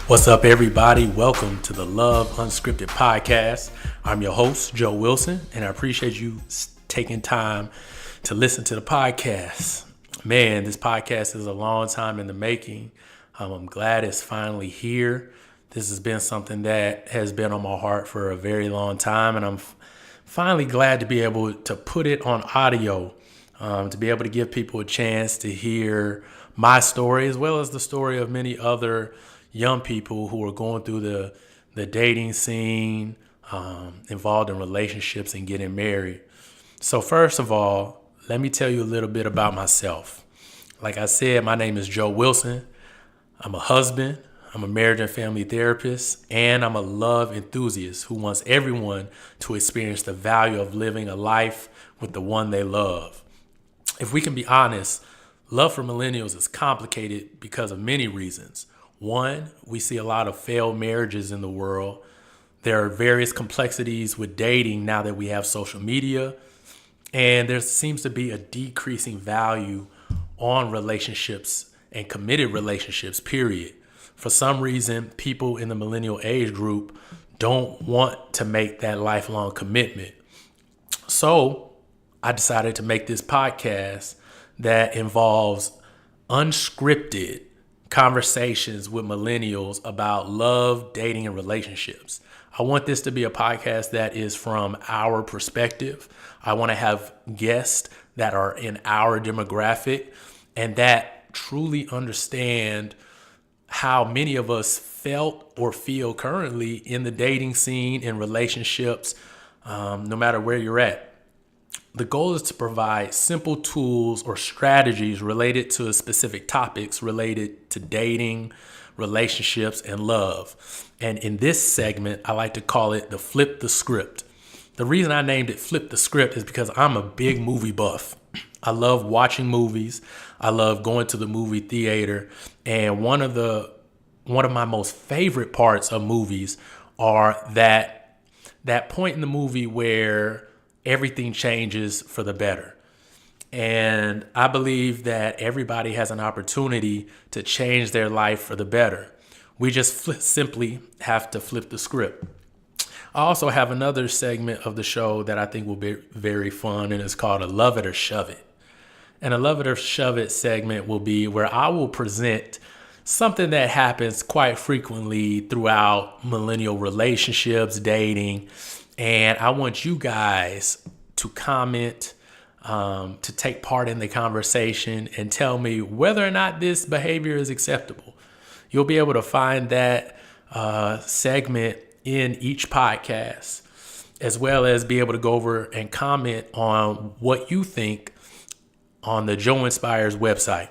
What's up, everybody? Welcome to the Love Unscripted Podcast. I'm your host, Joe Wilson, and I appreciate you taking time to listen to the podcast. Man, this podcast is a long time in the making. I'm glad it's finally here. This has been something that has been on my heart for a very long time, and I'm finally glad to be able to put it on audio, to be able to give people a chance to hear my story as well as the story of many other young people who are going through the dating scene, involved in relationships and getting married. So first of all, let me tell you a little bit about myself. Like I said, my name is Joe Wilson. I'm a husband, I'm a marriage and family therapist, and I'm a love enthusiast who wants everyone to experience the value of living a life with the one they love. If we can be honest, love for millennials is complicated because of many reasons. One, we see a lot of failed marriages in the world. There are various complexities with dating now that we have social media, and there seems to be a decreasing value on relationships and committed relationships, period. For some reason, people in the millennial age group don't want to make that lifelong commitment. So I decided to make this podcast that involves unscripted conversations with millennials about love, dating, and relationships. I want this to be a podcast that is from our perspective. I want to have guests that are in our demographic and that truly understand how many of us felt or feel currently in the dating scene, in relationships, no matter where you're at. The goal is to provide simple tools or strategies related to specific topics related to dating, relationships, and love. And in this segment, I like to call it the Flip the Script. The reason I named it Flip the Script is because I'm a big movie buff. I love watching movies. I love going to the movie theater. And one of my most favorite parts of movies are that point in the movie where everything changes for the better. And I believe that everybody has an opportunity to change their life for the better. We just simply have to flip the script. I also have another segment of the show that I think will be very fun, and it's called a Love It or Shove It. And a Love It or Shove It segment will be where I will present something that happens quite frequently throughout millennial relationships, dating, and I want you guys to comment, to take part in the conversation and tell me whether or not this behavior is acceptable. You'll be able to find that segment in each podcast, as well as be able to go over and comment on what you think on the Joe Inspires website.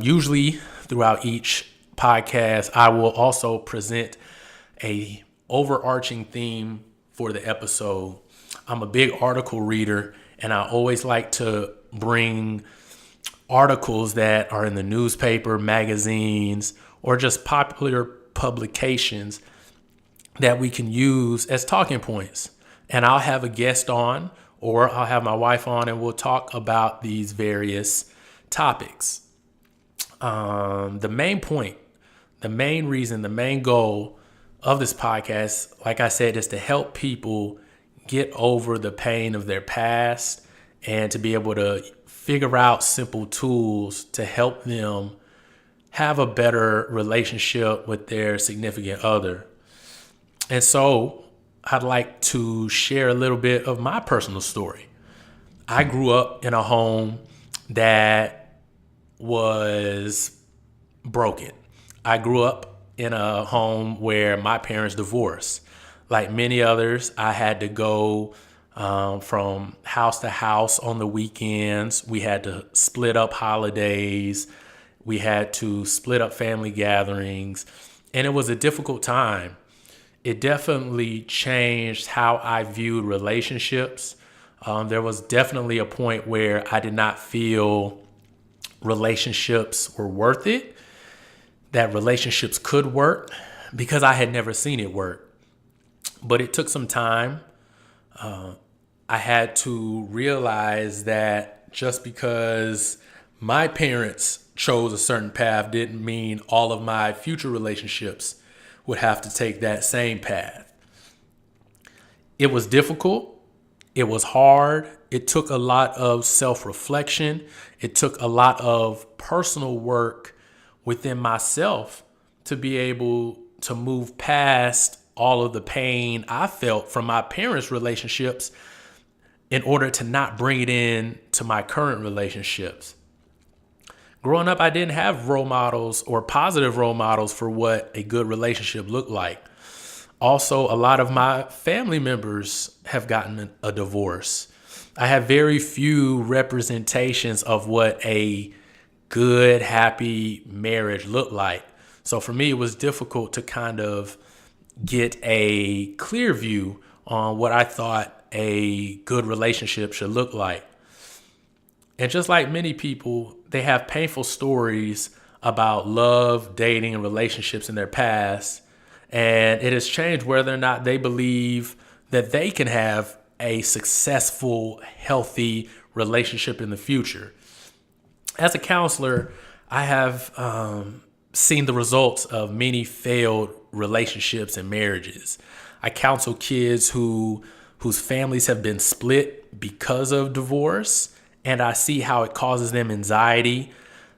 Usually throughout each podcast, I will also present a overarching theme for the episode. I'm a big article reader, and I always like to bring articles that are in the newspaper, magazines, or just popular publications that we can use as talking points. And I'll have a guest on, or I'll have my wife on, and we'll talk about these various topics. The main point, the main reason, the main goal of this podcast, like I said, is to help people get over the pain of their past and to be able to figure out simple tools to help them have a better relationship with their significant other. And so I'd like to share a little bit of my personal story. I grew up in a home that was broken. I grew up in a home where my parents divorced. Like many others, I had to go from house to house on the weekends. We had to split up holidays. We had to split up family gatherings. And it was a difficult time. It definitely changed how I viewed relationships. There was definitely a point where I did not feel relationships were worth it, that relationships could work, because I had never seen it work. But it took some time. I had to realize that just because my parents chose a certain path didn't mean all of my future relationships would have to take that same path. It was difficult. It was hard. It took a lot of self-reflection. It took a lot of personal work within myself to be able to move past all of the pain I felt from my parents' relationships in order to not bring it in to my current relationships. Growing up, I didn't have role models or positive role models for what a good relationship looked like. Also, a lot of my family members have gotten a divorce. I have very few representations of what a good, happy marriage looked like. So for me, it was difficult to kind of get a clear view on what I thought a good relationship should look like. And just like many people, they have painful stories about love, dating, and relationships in their past. And it has changed whether or not they believe that they can have a successful, healthy relationship in the future. As a counselor, I have seen the results of many failed relationships and marriages. I counsel kids whose families have been split because of divorce, and I see how it causes them anxiety.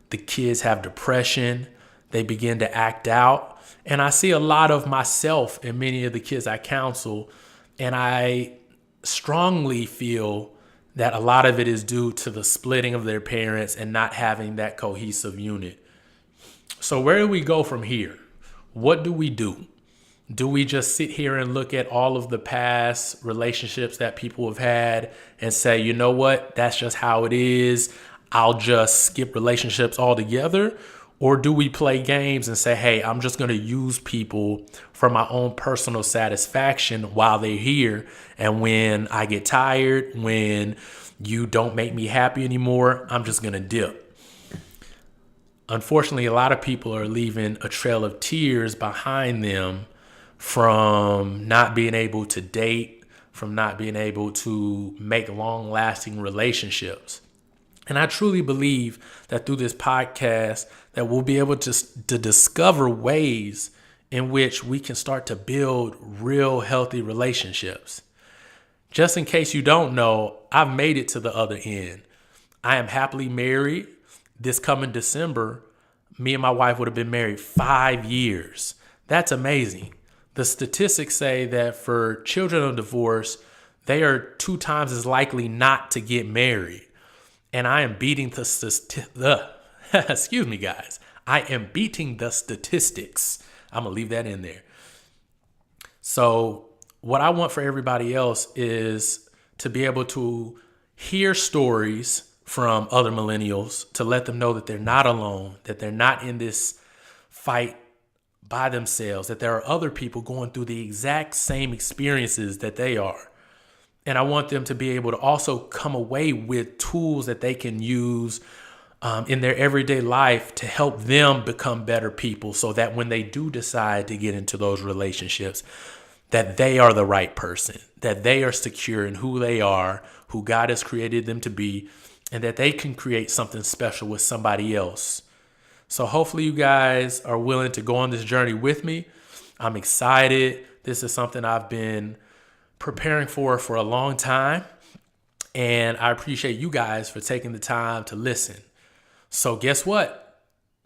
The kids have depression. They begin to act out. And I see a lot of myself in many of the kids I counsel, and I strongly feel that a lot of it is due to the splitting of their parents and not having that cohesive unit. So where do we go from here? What do we do? Do we just sit here and look at all of the past relationships that people have had and say, you know what, that's just how it is, I'll just skip relationships altogether? Or do we play games and say, hey, I'm just going to use people for my own personal satisfaction while they're here. And when I get tired, when you don't make me happy anymore, I'm just going to dip. Unfortunately, a lot of people are leaving a trail of tears behind them from not being able to date, from not being able to make long-lasting relationships. And I truly believe that through this podcast that we'll be able to discover ways in which we can start to build real healthy relationships. Just in case you don't know, I've made it to the other end. I am happily married. This coming December, me and my wife would have been married 5 years. That's amazing. The statistics say that for children of divorce, they are 2 times as likely not to get married. And I am beating excuse me, guys. I am beating the statistics. I'm going to leave that in there. So what I want for everybody else is to be able to hear stories from other millennials, to let them know that they're not alone, that they're not in this fight by themselves, that there are other people going through the exact same experiences that they are. And I want them to be able to also come away with tools that they can use in their everyday life to help them become better people, so that when they do decide to get into those relationships, that they are the right person, that they are secure in who they are, who God has created them to be, and that they can create something special with somebody else. So hopefully you guys are willing to go on this journey with me. I'm excited. This is something I've been preparing for a long time, and I appreciate you guys for taking the time to listen. So guess what?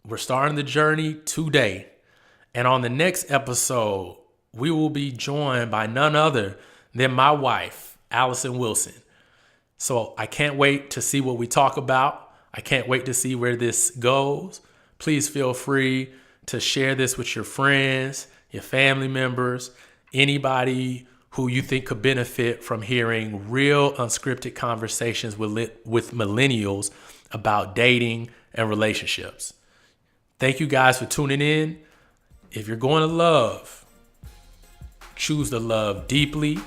We're starting the journey today, and on the next episode, we will be joined by none other than my wife, Alison Wilson. So I can't wait to see what we talk about. I can't wait to see where this goes. Please feel free to share this with your friends, your family members, anybody who you think could benefit from hearing real unscripted conversations with millennials about dating and relationships. Thank you guys for tuning in. If you're going to love, choose to love deeply,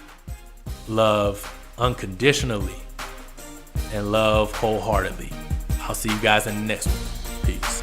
love unconditionally, and love wholeheartedly. I'll see you guys in the next one. Peace.